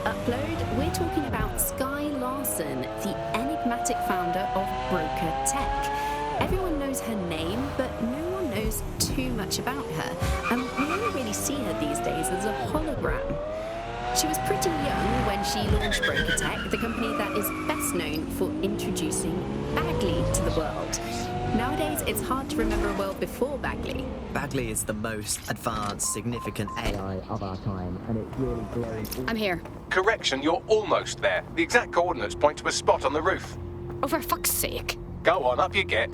upload, we're talking about Sky Larson, the enigmatic founder of Broker Tech. Everyone knows her name, but no one knows too much about her, and we only really see her these days as a hologram. She was pretty young when she launched Broker Tech, the company that is best known for introducing Backlit to the world. Nowadays, it's hard to remember a world before Backlit. Backlit is the most advanced, significant AI of our time, and it's really growing. I'm here. Correction, you're almost there. The exact coordinates point to a spot on the roof. Oh, for fuck's sake. Go on, up you get.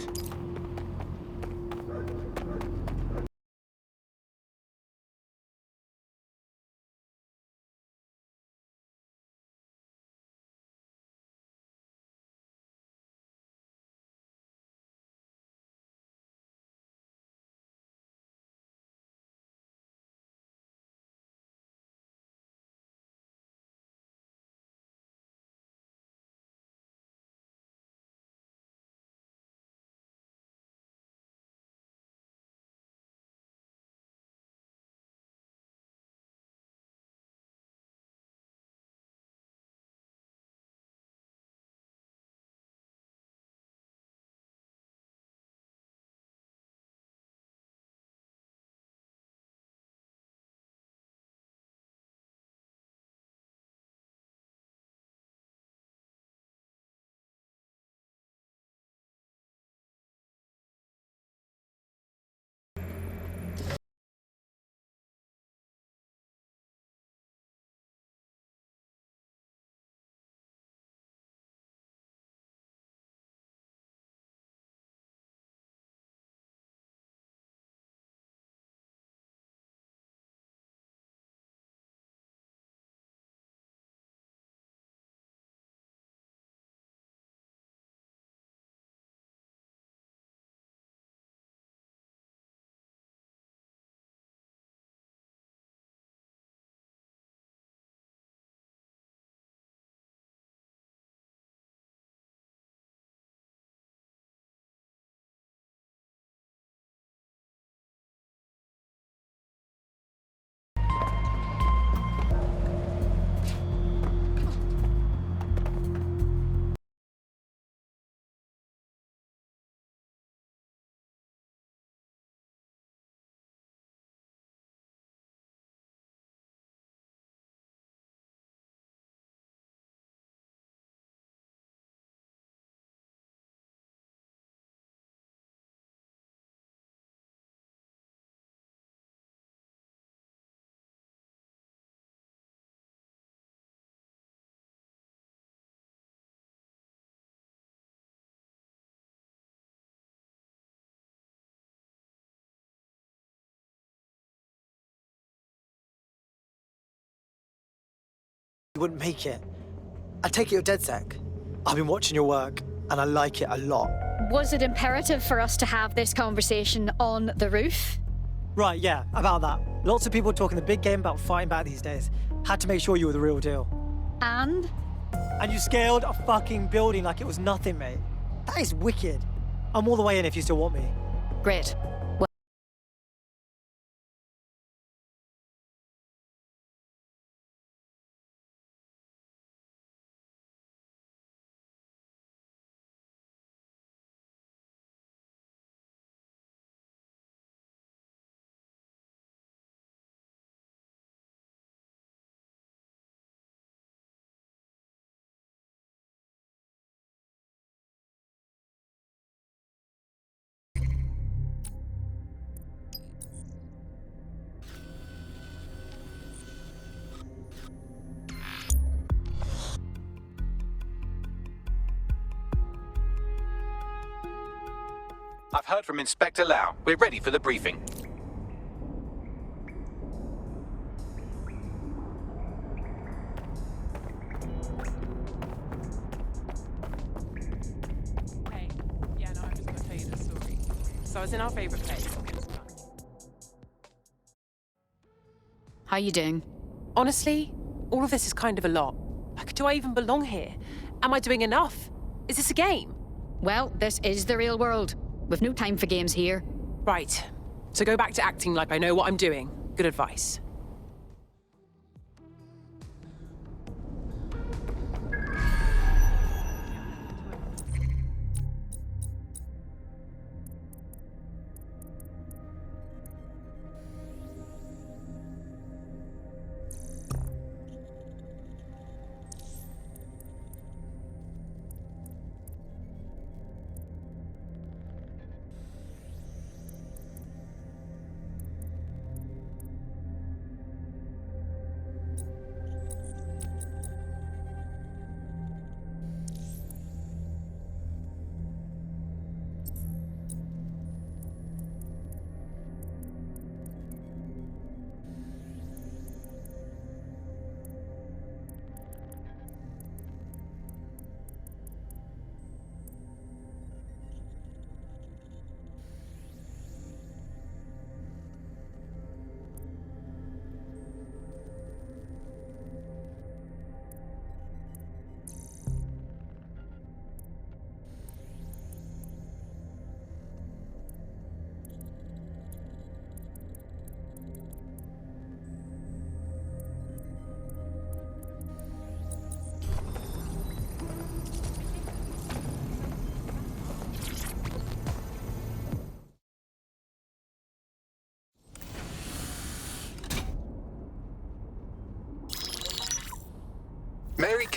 You wouldn't make it. I take it you're dead, Zach. I've been watching your work, and I like it a lot. Was it imperative for us to have this conversation on the roof? Right, yeah, about that. Lots of people talking the big game about fighting back these days. Had to make sure you were the real deal. And? And you scaled a fucking building like it was nothing, mate. That is wicked. I'm all the way in if you still want me. Great. I've heard from Inspector Lau. We're ready for the briefing. Hey, yeah, no, I'm just gonna tell you the story. So I was in our favorite place. How you doing? Honestly, all of this is kind of a lot. Like, do I even belong here? Am I doing enough? Is this a game? Well, this is the real world. We've no time for games here. Right. So go back to acting like I know what I'm doing. Good advice.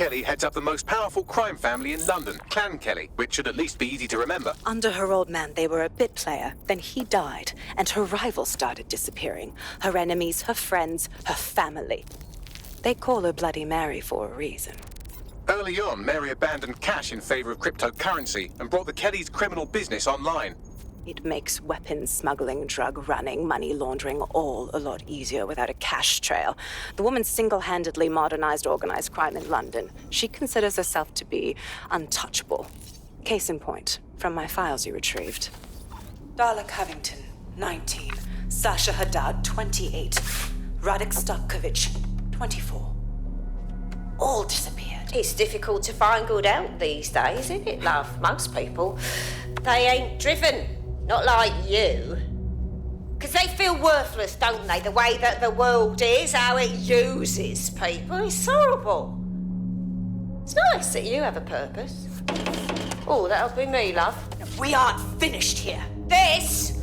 Kelly heads up the most powerful crime family in London, Clan Kelly, which should at least be easy to remember. Under her old man, they were a bit player. Then he died, and her rivals started disappearing. Her enemies, her friends, her family. They call her Bloody Mary for a reason. Early on, Mary abandoned cash in favor of cryptocurrency and brought the Kellys' criminal business online. It makes weapons smuggling, drug running, money laundering all a lot easier without a cash trail. The woman single-handedly modernized organized crime in London. She considers herself to be untouchable. Case in point, from my files you retrieved. Darla Covington, 19. Sasha Haddad, 28. Radek Starkovich, 24. All disappeared. It's difficult to find good help these days, isn't it, love? Most people, they ain't driven. Not like you. Because they feel worthless, don't they? The way that the world is, how it uses people. It's horrible. It's nice that you have a purpose. Oh, that'll be me, love. We aren't finished here. This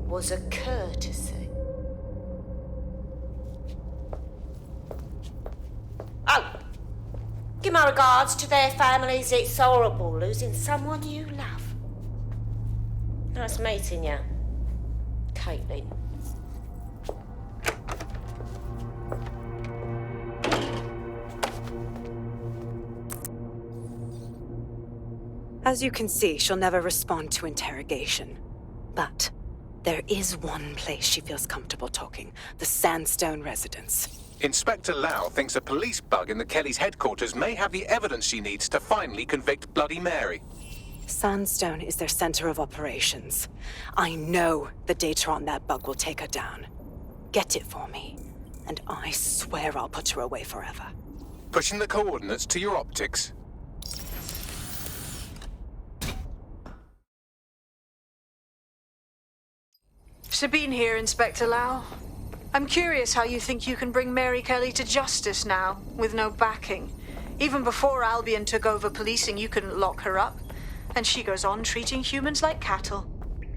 was a courtesy. Oh, give my regards to their families. It's horrible losing someone you love. Nice meeting you, Caitlin. As you can see, she'll never respond to interrogation. But there is one place she feels comfortable talking, the Sandstone residence. Inspector Lau thinks a police bug in the Kellys' headquarters may have the evidence she needs to finally convict Bloody Mary. Sandstone is their center of operations. I know the data on that bug will take her down. Get it for me, and I swear I'll put her away forever. Pushing the coordinates to your optics. Sabine here, Inspector Lau. I'm curious how you think you can bring Mary Kelly to justice now, with no backing. Even before Albion took over policing, you couldn't lock her up. And she goes on treating humans like cattle.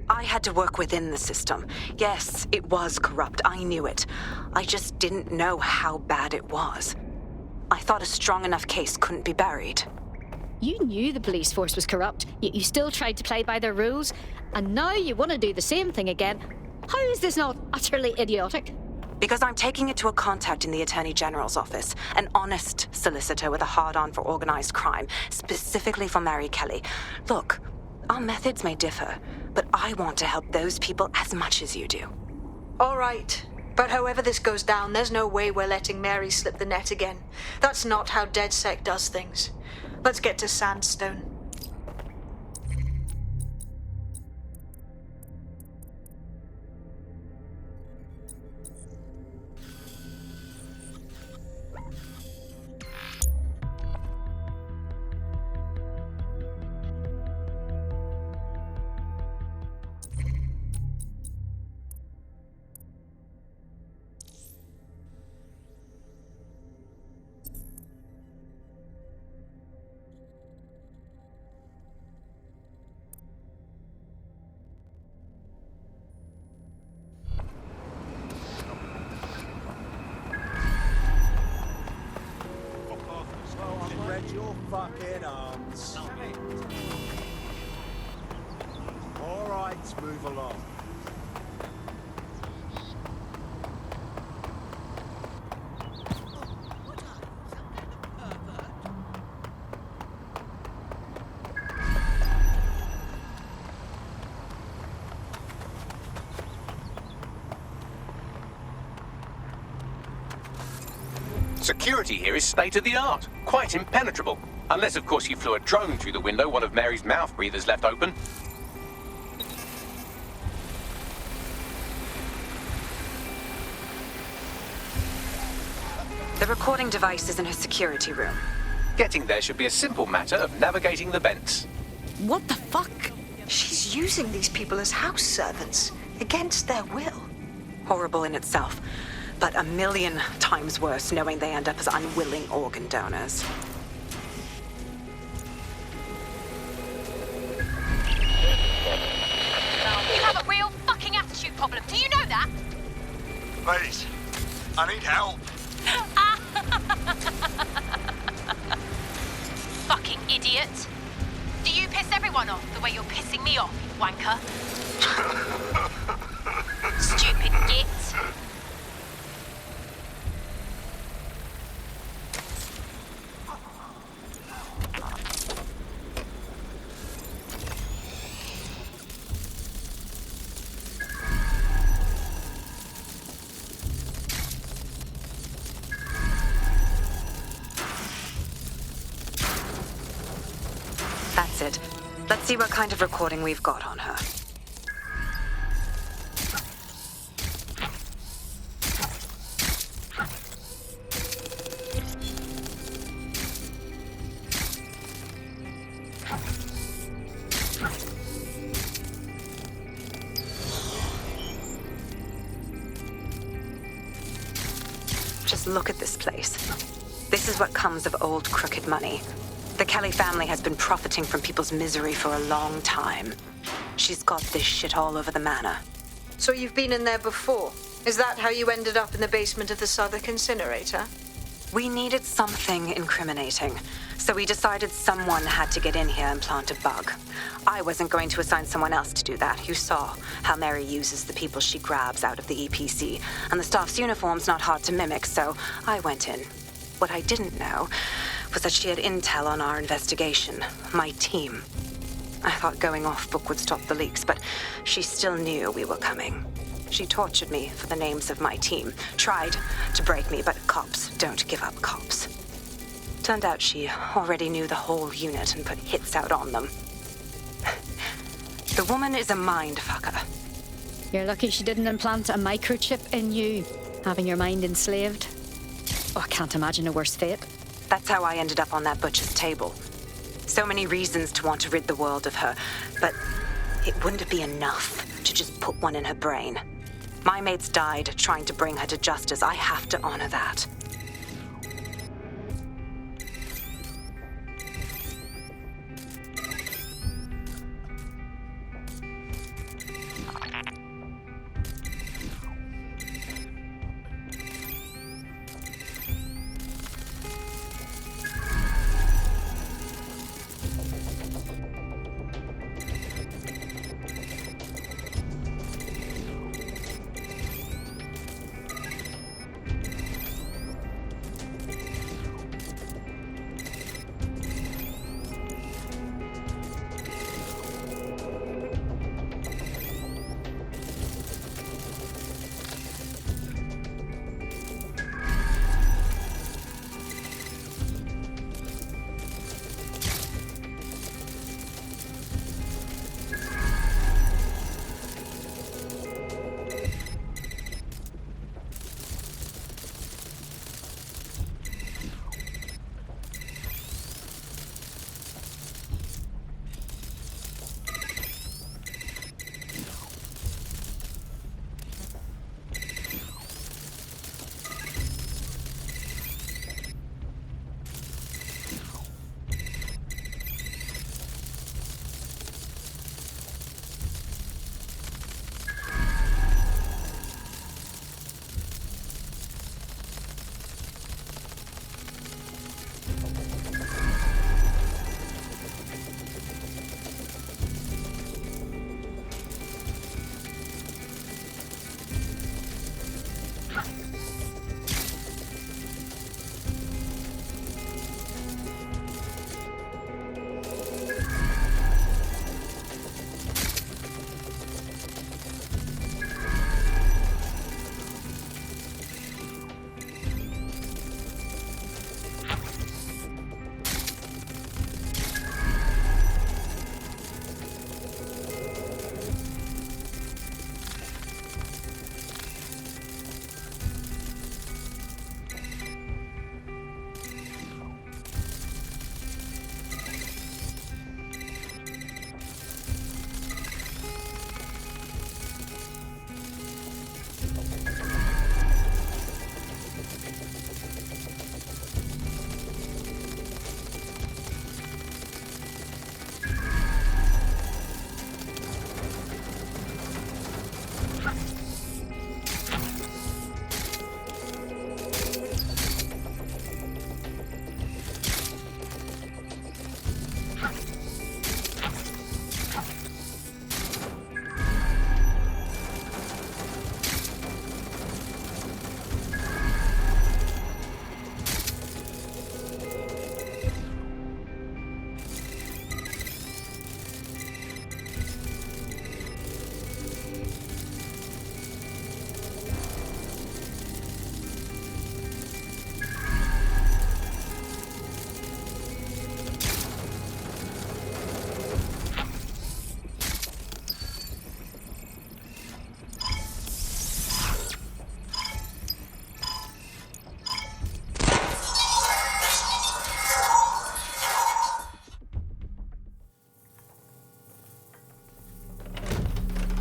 I had to work within the system. Yes, it was corrupt. I knew it. I just didn't know how bad it was. I thought a strong enough case couldn't be buried. You knew the police force was corrupt, yet you still tried to play by their rules, and now you want to do the same thing again. How is this not utterly idiotic? Because I'm taking it to a contact in the Attorney General's office, an honest solicitor with a hard-on for organized crime, specifically for Mary Kelly. Look, our methods may differ, but I want to help those people as much as you do. All right. But however this goes down, there's no way we're letting Mary slip the net again. That's not how DedSec does things. Let's get to Sandstone. Your fucking arms. All right, move along. Security here is state-of-the-art, quite impenetrable. Unless, of course, you flew a drone through the window one of Mary's mouth breathers left open. The recording device is in her security room. Getting there should be a simple matter of navigating the vents. What the fuck? She's using these people as house servants, against their will. Horrible in itself, but a million times worse knowing they end up as unwilling organ donors. You have a real fucking attitude problem. Do you know that? Please, I need help. Ah! fucking idiot. Do you piss everyone off the way you're pissing me off, you wanker? Stupid git. That's it. Let's see what kind of recording we've got on her. Just look at this place. This is what comes of old crooked money. The Kelly family has been profiting from people's misery for a long time. She's got this shit all over the manor. So you've been in there before? Is that how you ended up in the basement of the Southwark incinerator? We needed something incriminating, so we decided someone had to get in here and plant a bug. I wasn't going to assign someone else to do that. You saw how Mary uses the people she grabs out of the EPC, and the staff's uniform's not hard to mimic, so I went in. What I didn't know was that she had intel on our investigation, my team. I thought going off book would stop the leaks, but she still knew we were coming. She tortured me for the names of my team, tried to break me, but cops don't give up cops. Turned out she already knew the whole unit and put hits out on them. The woman is a mind fucker. You're lucky she didn't implant a microchip in you, having your mind enslaved. Oh, I can't imagine a worse fate. That's how I ended up on that butcher's table. So many reasons to want to rid the world of her, but it wouldn't be enough to just put one in her brain. My mates died trying to bring her to justice. I have to honor that.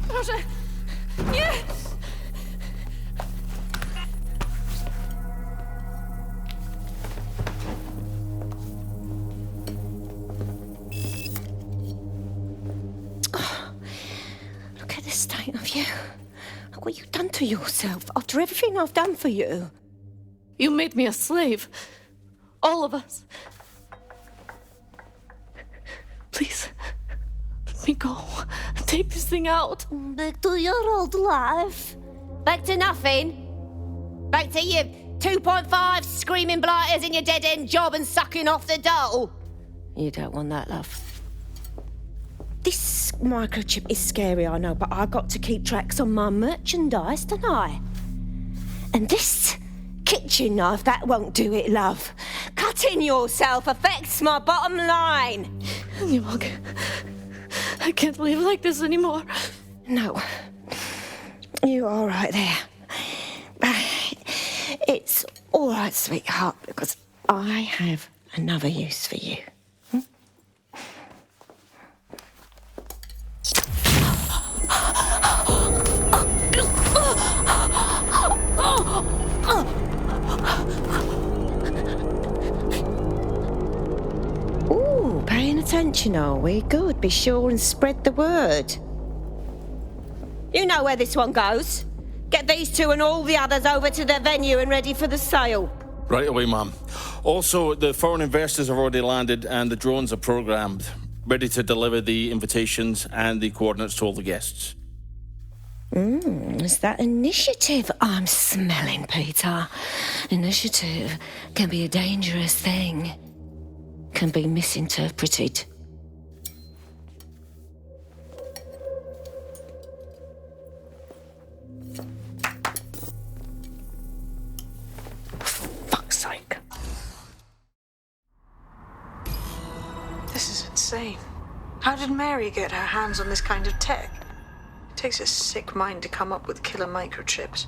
Proszę! Nie! Look at the state of you. Look what you've done to yourself after everything I've done for you. You made me a slave. All of us. Please, let me go. Take this thing out. Back to your old life. Back to nothing. Back to you 2.5 screaming blighters in your dead-end job and sucking off the dole. You don't want that, love. This microchip is scary, I know, but I got to keep tracks on my merchandise, don't I? And this kitchen knife, that won't do it, love. Cutting yourself affects my bottom line. I can't live like this anymore. No. You're all right there. It's all right, sweetheart, because I have another use for you. Ooh, paying attention, are we? Good. Be sure and spread the word. You know where this one goes. Get these two and all the others over to their venue and ready for the sale. Right away, ma'am. Also, the foreign investors have already landed and the drones are programmed, ready to deliver the invitations and the coordinates to all the guests. Is that initiative I'm smelling, Peter? Initiative can be a dangerous thing. Can be misinterpreted. Fuck's sake. This is insane. How did Mary get her hands on this kind of tech? It takes a sick mind to come up with killer microchips.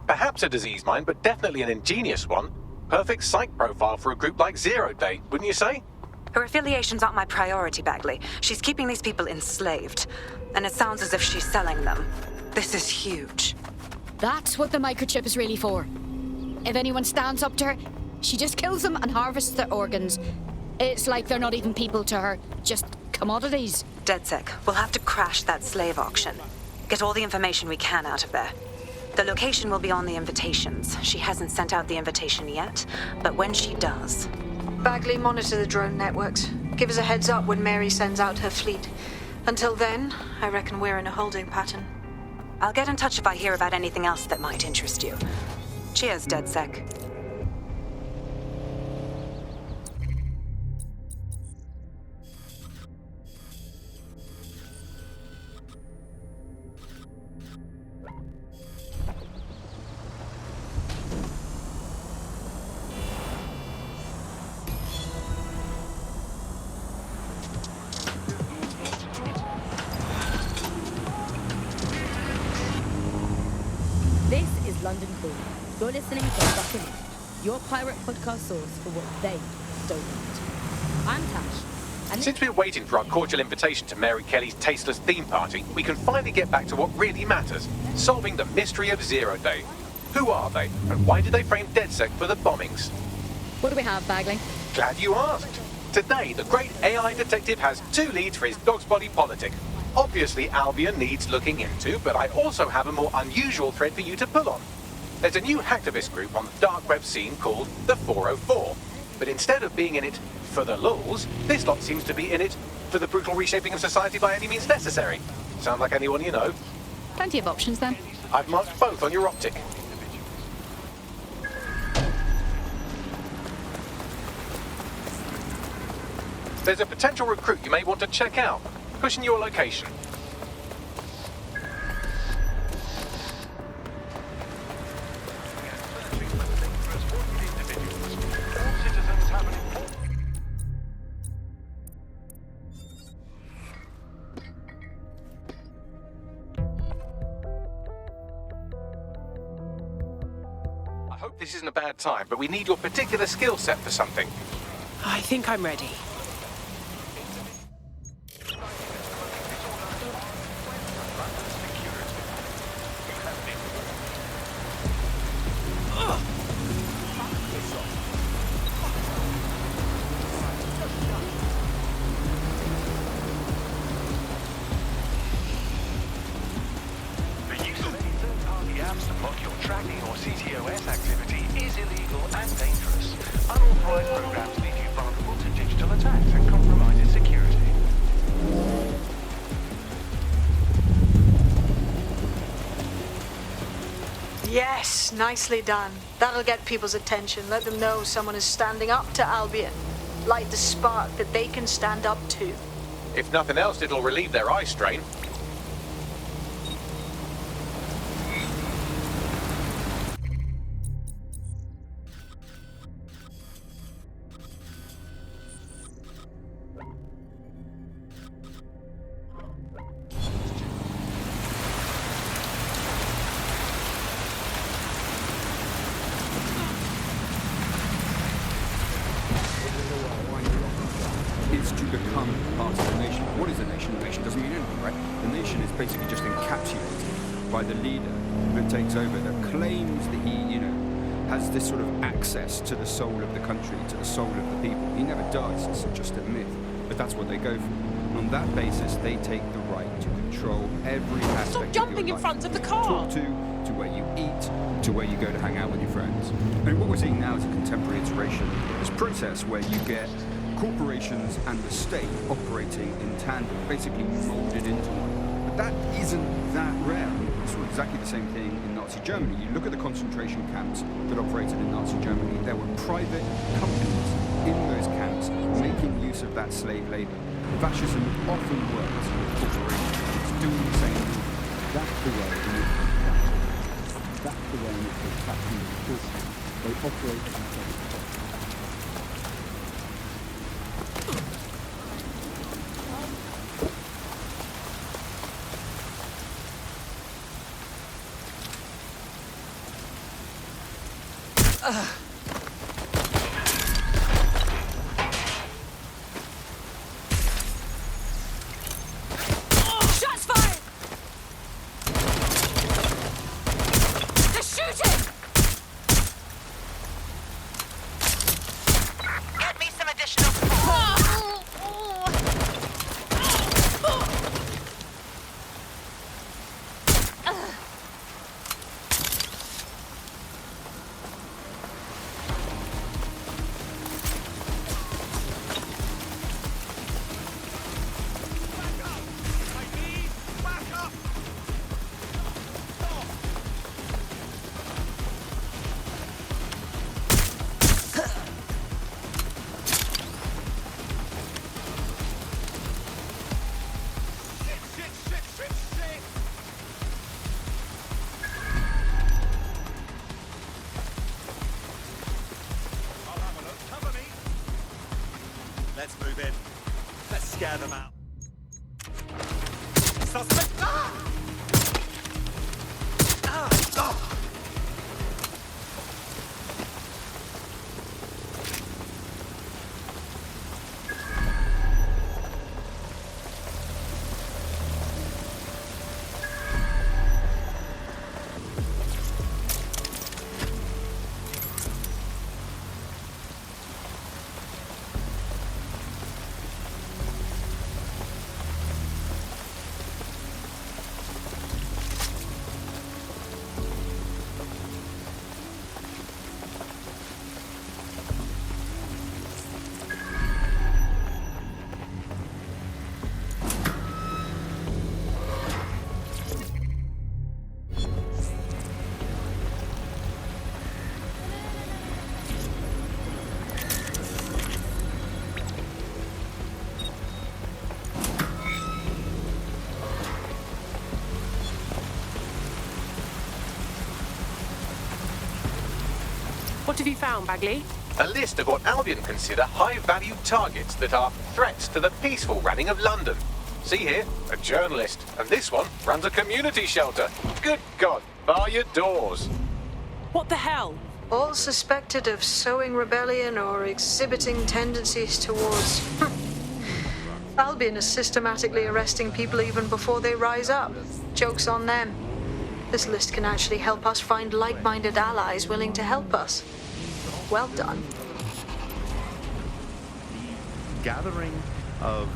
Perhaps a disease mind, but definitely an ingenious one. Perfect psych profile for a group like Zero Day, wouldn't you say? Her affiliations aren't my priority, Bagley. She's keeping these people enslaved. And it sounds as if she's selling them. This is huge. That's what the microchip is really for. If anyone stands up to her, she just kills them and harvests their organs. It's like they're not even people to her, just commodities. DedSec, we'll have to crash that slave auction. Get all the information we can out of there. The location will be on the invitations. She hasn't sent out the invitation yet, but when she does... Bagley, monitor the drone networks. Give us a heads up when Mary sends out her fleet. Until then, I reckon we're in a holding pattern. I'll get in touch if I hear about anything else that might interest you. Cheers, DedSec. This is London Cool. You're listening to Bucking, your pirate podcast source for what they don't want. I'm Tash. And Since we're waiting for our cordial invitation to Mary Kelly's tasteless theme party, we can finally get back to what really matters, solving the mystery of Zero Day. Who are they, and why did they frame DedSec for the bombings? What do we have, Bagley? Glad you asked. Today, the great AI detective has 2 leads for his dog's body politic. Obviously, Albion needs looking into, but I also have a more unusual thread for you to pull on. There's a new hacktivist group on the dark web scene called the 404. But instead of being in it for the lulz, this lot seems to be in it for the brutal reshaping of society by any means necessary. Sound like anyone you know? Plenty of options then. I've marked both on your optic. There's a potential recruit you may want to check out. Pushing your location. I hope this isn't a bad time, but we need your particular skill set for something. I think I'm ready. Yes, nicely done. That'll get people's attention. Let them know someone is standing up to Albion. Light the spark that they can stand up to. If nothing else, it'll relieve their eye strain. Is to become part of the nation. What is a nation? A nation doesn't mean anything, right? The nation is basically just encapsulated by the leader that takes over, that claims that he, has this sort of access to the soul of the country, to the soul of the people. He never does, it's just a myth. But that's what they go for. On that basis, they take the right to control every aspect of your life. Stop jumping in front of the car! Talk to where you eat, to where you go to hang out with your friends. And what we're seeing now is a contemporary iteration of this process where you get corporations and the state operating in tandem, basically molded into one. But that isn't that rare. It's exactly the same thing in Nazi Germany. You look at the concentration camps that operated in Nazi Germany, there were private companies in those camps making use of that slave labor. Fascism often works with corporations. It's doing the same thing. That's the way in which that's the way in which they capture the forces. They operate in self-defense. Shots fired! They're shooting! Get me some additional support. Let's move in. Let's scare them out. Suspect! Ah! Ah! Oh! What have you found, Bagley? A list of what Albion consider high-value targets that are threats to the peaceful running of London. See here, a journalist, and this one runs a community shelter. Good God, bar your doors. What the hell? All suspected of sowing rebellion or exhibiting tendencies towards... Albion is systematically arresting people even before they rise up. Joke's on them. This list can actually help us find like-minded allies willing to help us. Well done. Gathering of...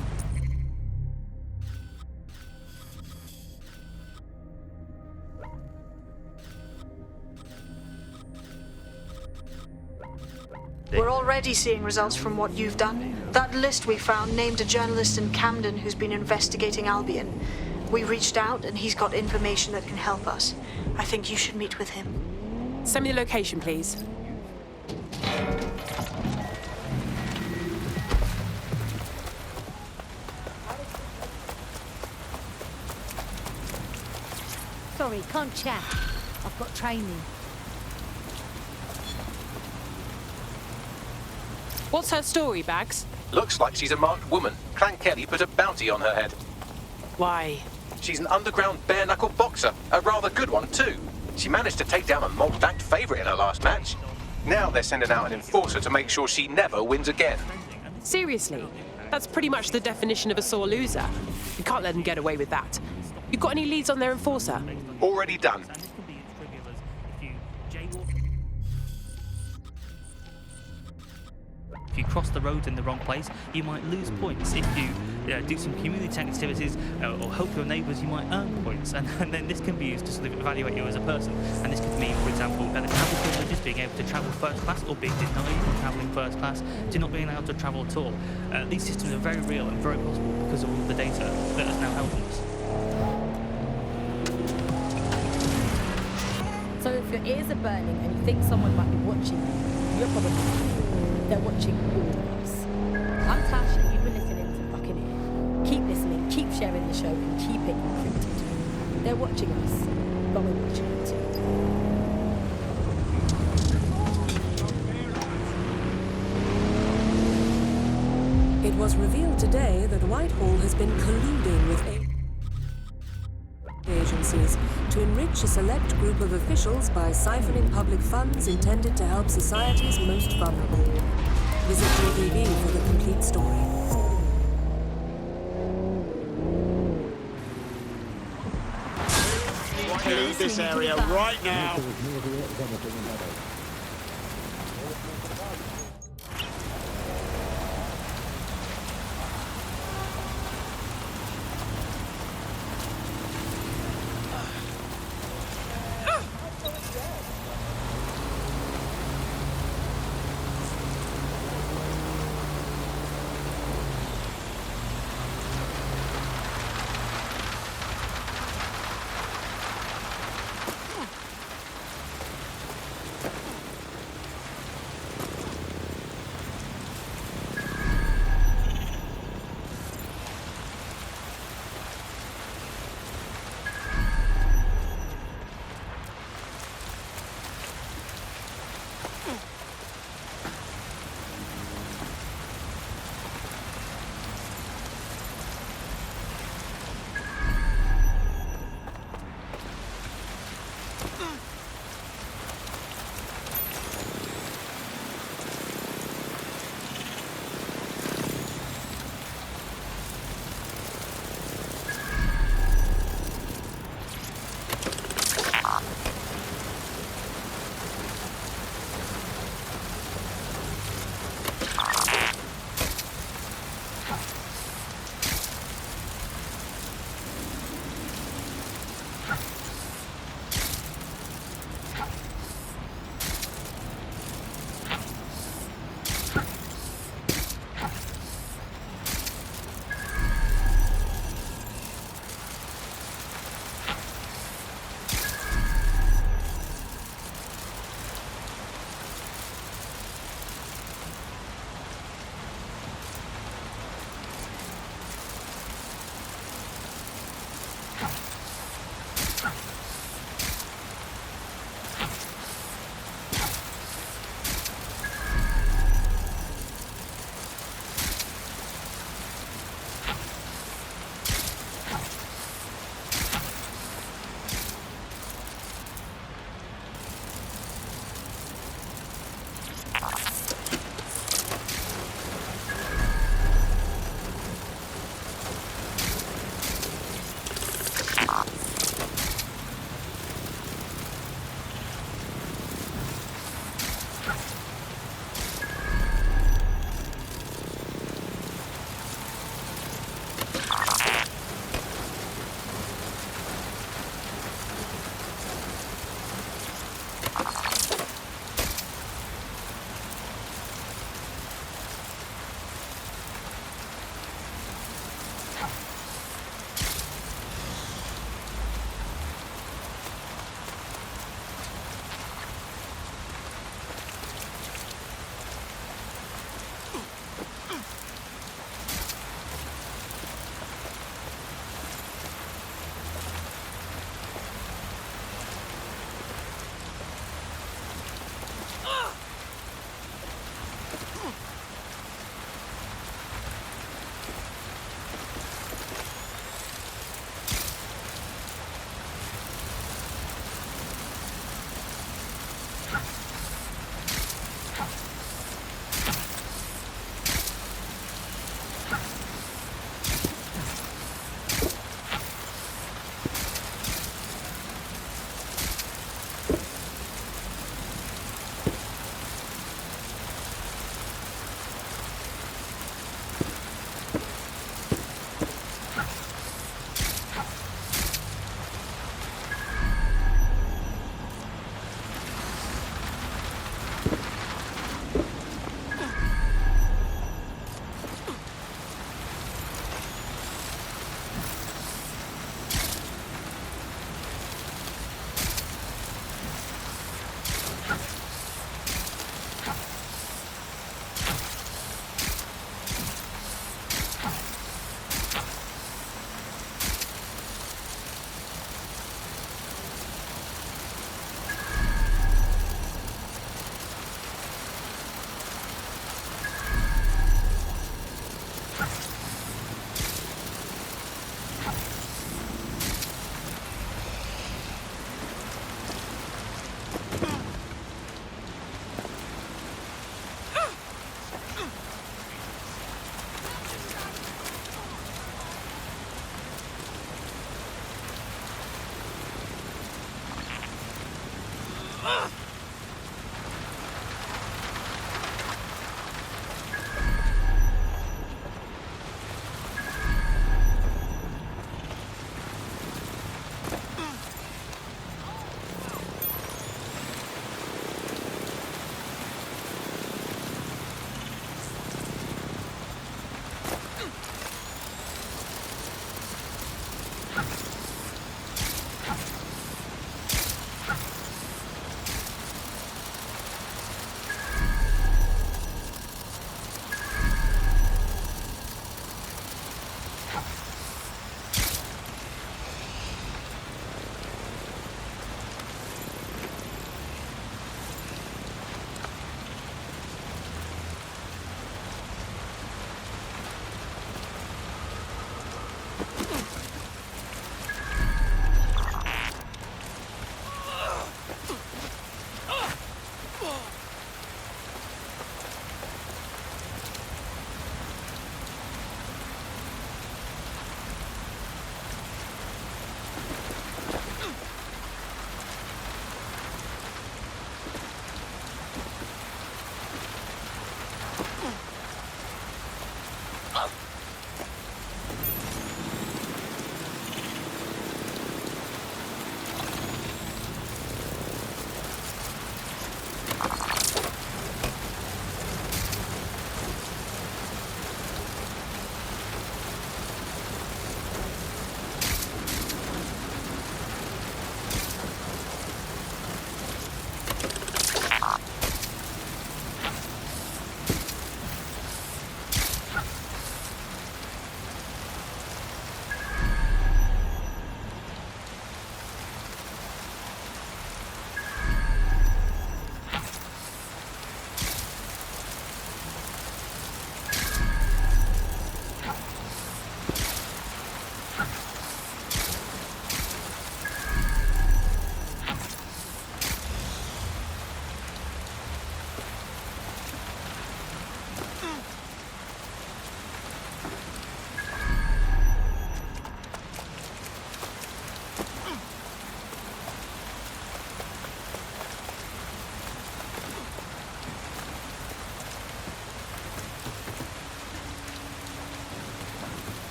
We're already seeing results from what you've done. That list we found named a journalist in Camden who's been investigating Albion. We reached out and he's got information that can help us. I think you should meet with him. Send me the location, please. Sorry, can't chat. I've got training. What's her story, Bags? Looks like she's a marked woman. Clan Kelly put a bounty on her head. Why? She's an underground bare-knuckle boxer. A rather good one, too. She managed to take down a mob-backed favourite in her last match. Now they're sending out an enforcer to make sure she never wins again. Seriously? That's pretty much the definition of a sore loser. You can't let them get away with that. You got any leads on their enforcer? Already done. If you cross the road in the wrong place, you might lose points. If you do some community activities or help your neighbours, you might earn points. And then this can be used to sort of evaluate you as a person. And this could mean, for example, better travel privileges, being able to travel first class, or being denied from travelling first class to not being allowed to travel at all. These systems are very real and very possible because of all the data that is now held on us. So if your ears are burning and you think someone might be watching you, you're probably right. They're watching all of us. I'm Tash and you've been listening to Buccaneer. Keep listening, keep sharing the show and keep it encrypted. They're watching us, but we're watching you too. It was revealed today that Whitehall has been colluding with agencies to enrich a select group of officials by siphoning public funds intended to help society's most vulnerable. Visit GBV for the complete story. Leave this area right now.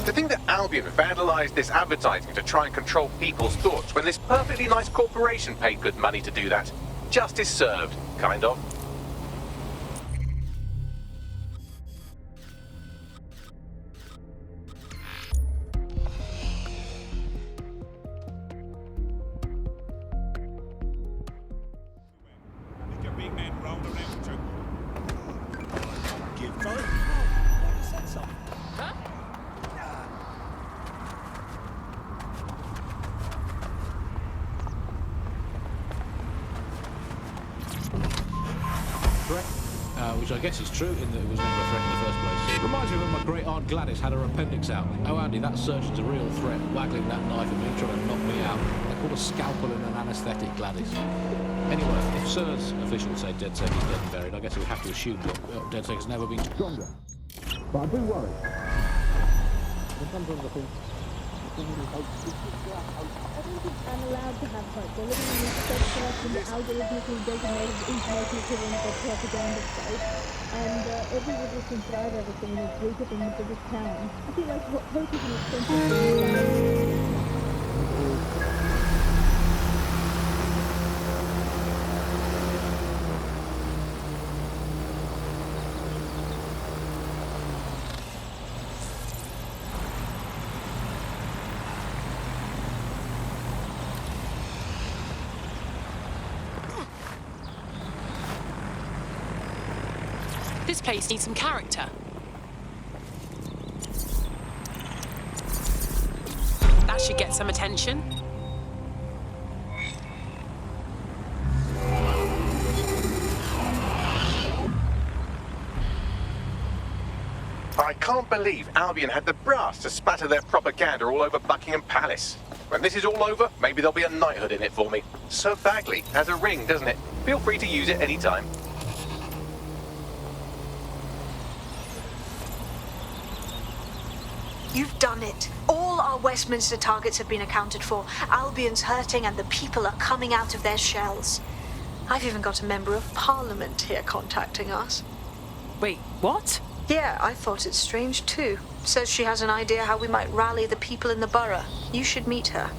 To think that Albion vandalized this advertising to try and control people's thoughts when this perfectly nice corporation paid good money to do that. Justice served, kind of. Which I guess is true in that it was never a threat in the first place. It reminds me when my great aunt Gladys had her appendix out. Oh Andy, that surgeon's a real threat, waggling that knife at me, trying to knock me out. They call a scalpel and an anaesthetic, Gladys. Anyway, if Sir's officials say DedSec is dead and buried, I guess we have to assume that DedSec has never been stronger. But I do worry. Sometimes I think I'm allowed to have hope. They're living in this self-selection, algorithmically designated information equivalent of propaganda state. And every resistance that I've ever seen is rooted in the biggest town. I feel like hope is an expensive thing. This place needs some character. That should get some attention. I can't believe Albion had the brass to spatter their propaganda all over Buckingham Palace. When this is all over, maybe there'll be a knighthood in it for me. Sir Bagley has a ring, doesn't it? Feel free to use it anytime. You've done it. All our Westminster targets have been accounted for. Albion's hurting and the people are coming out of their shells. I've even got a member of Parliament here contacting us. Wait, what? Yeah, I thought it strange too. Says she has an idea how we might rally the people in the borough. You should meet her.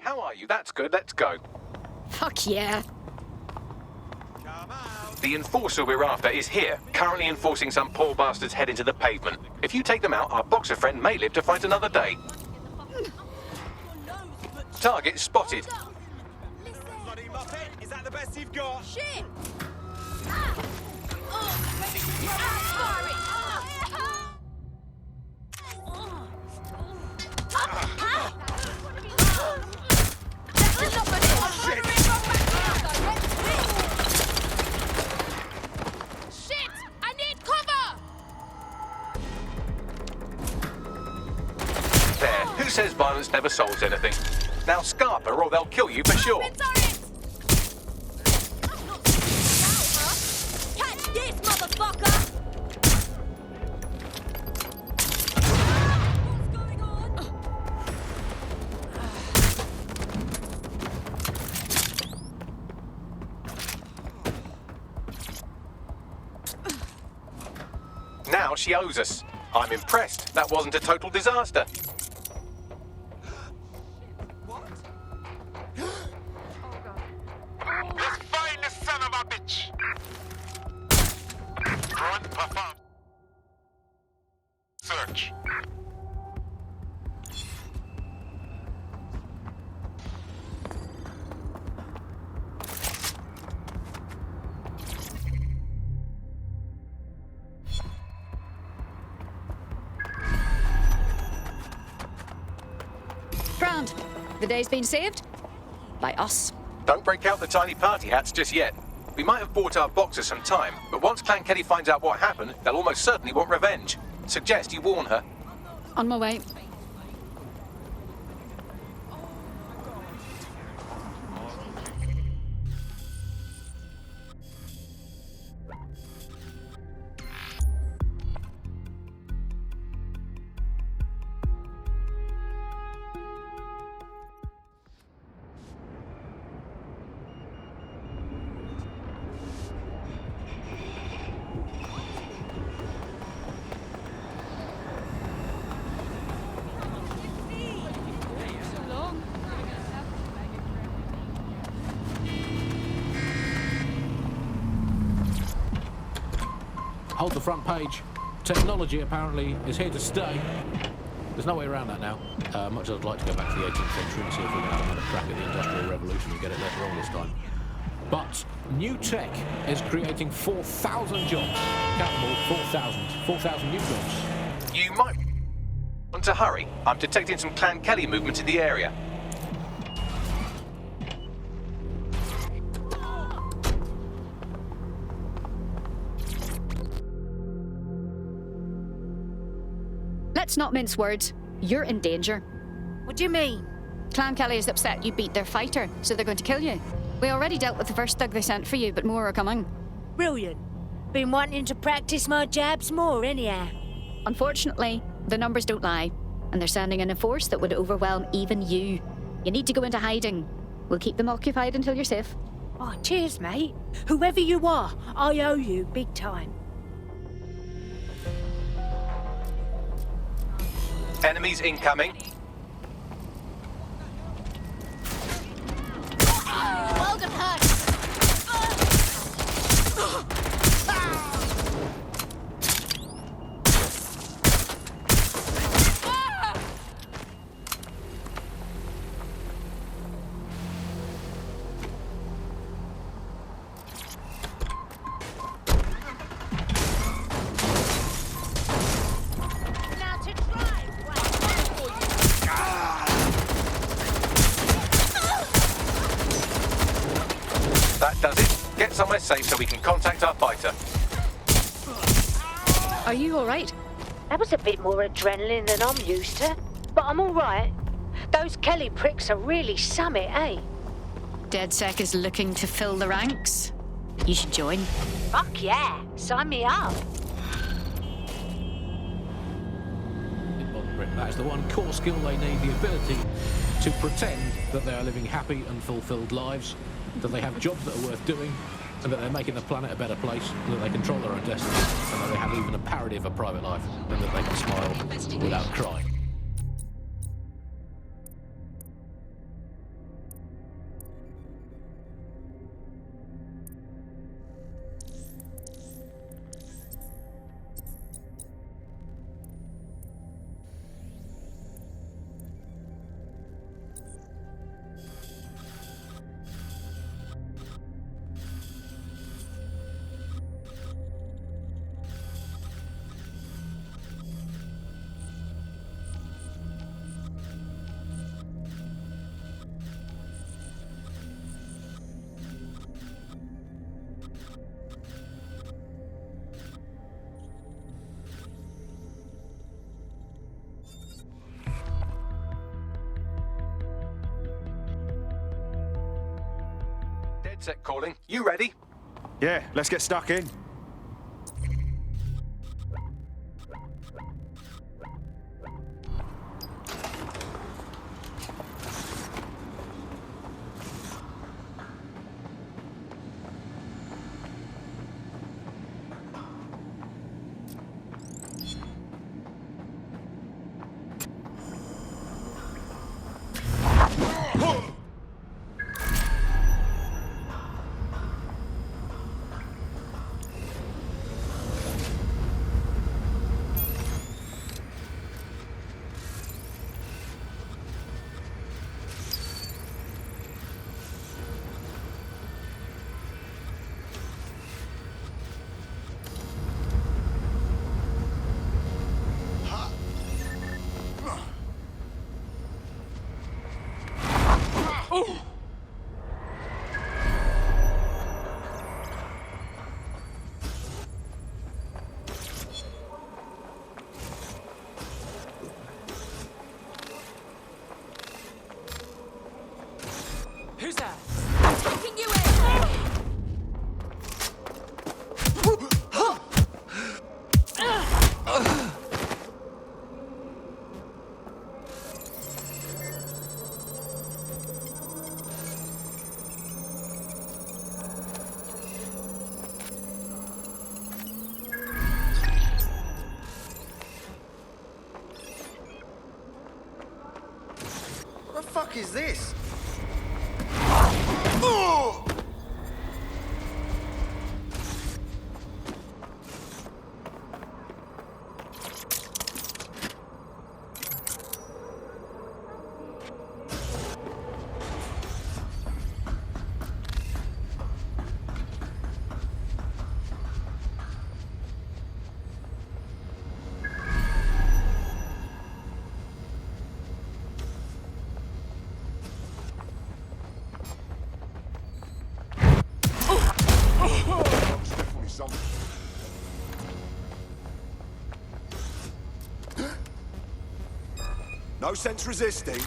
How are you? That's good. Let's go. Fuck yeah. The enforcer we're after is here, currently enforcing some poor bastard's head into the pavement. If you take them out, our boxer friend may live to fight another day. Target spotted. Bloody muppet, is that the best you've got? Shit! Who says violence never solves anything? Now scarper or they'll kill you for sure. Catch this, motherfucker! Now she owes us. I'm impressed. That wasn't a total disaster. Let's find this son of a bitch! Run, perform. Search. The day's been saved by us. Don't break out the tiny party hats just yet. We might have bought our boxer some time, but once Clan Kelly finds out what happened, they'll almost certainly want revenge. Suggest you warn her. On my way. Hold the front page. Technology apparently is here to stay. There's no way around that now. Much as I'd like to go back to the 18th century and see if we can have another crack at the Industrial Revolution and get it left wrong this time. But new tech is creating 4,000 jobs. Count them all, 4,000. 4,000 new jobs. You might want to hurry. I'm detecting some Clan Kelly movement in the area. Let's not mince words. You're in danger. What do you mean? Clan Kelly is upset you beat their fighter, so they're going to kill you. We already dealt with the first thug they sent for you, but more are coming. Brilliant. Been wanting to practice my jabs more anyhow. Unfortunately, the numbers don't lie, and they're sending in a force that would overwhelm even you. You need to go into hiding. We'll keep them occupied until you're safe. Oh, cheers, mate. Whoever you are, I owe you big time. Enemies incoming. Well done, Hurt. That does it. Get somewhere safe so we can contact our fighter. Are you alright? That was a bit more adrenaline than I'm used to, but I'm alright. Those Kelly pricks are really summit, eh? DedSec is looking to fill the ranks. You should join. Fuck yeah, sign me up. That is the one core skill they need, the ability to pretend that they are living happy and fulfilled lives, that they have jobs that are worth doing, and that they're making the planet a better place, that they control their own destiny, and that they have even a parody of a private life, and that they can smile without crying. DedSec calling. You ready? Yeah, let's get stuck in. fuck is this? No sense resisting.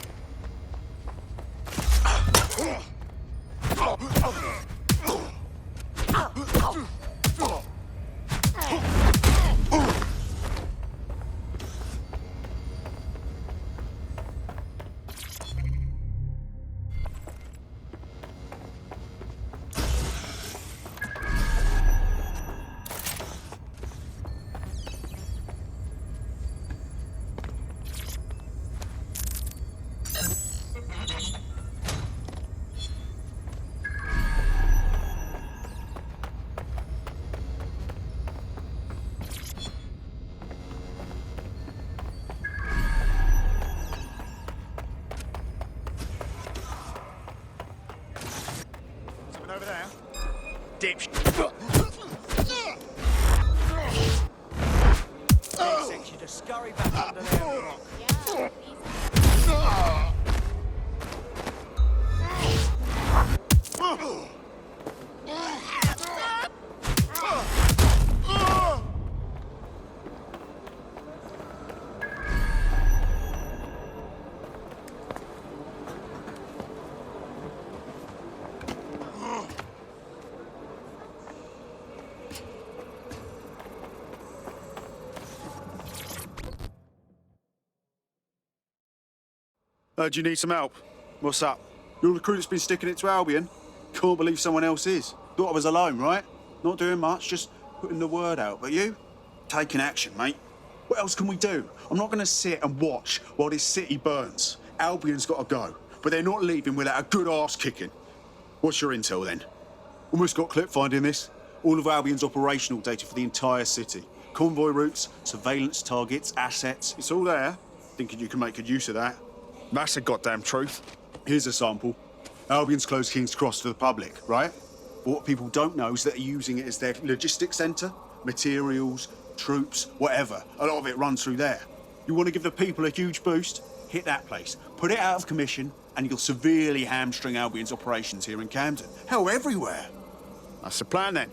Over there. Dipsh. You just scurry back under there. Do you need some help? What's up? You're the crew that's been sticking it to Albion? Can't believe someone else is. Thought I was alone, right? Not doing much, just putting the word out. But you? Taking action, mate. What else can we do? I'm not going to sit and watch while this city burns. Albion's got to go, but they're not leaving without a good arse kicking. What's your intel then? Almost got clip finding this. All of Albion's operational data for the entire city. Convoy routes, surveillance targets, assets. It's all there. Thinking you can make good use of that. That's the goddamn truth. Here's a sample. Albion's closed King's Cross to the public, right? But what people don't know is that they're using it as their logistics centre. Materials, troops, whatever. A lot of it runs through there. You want to give the people a huge boost? Hit that place. Put it out of commission, and you'll severely hamstring Albion's operations here in Camden. Hell, everywhere. That's the plan, then.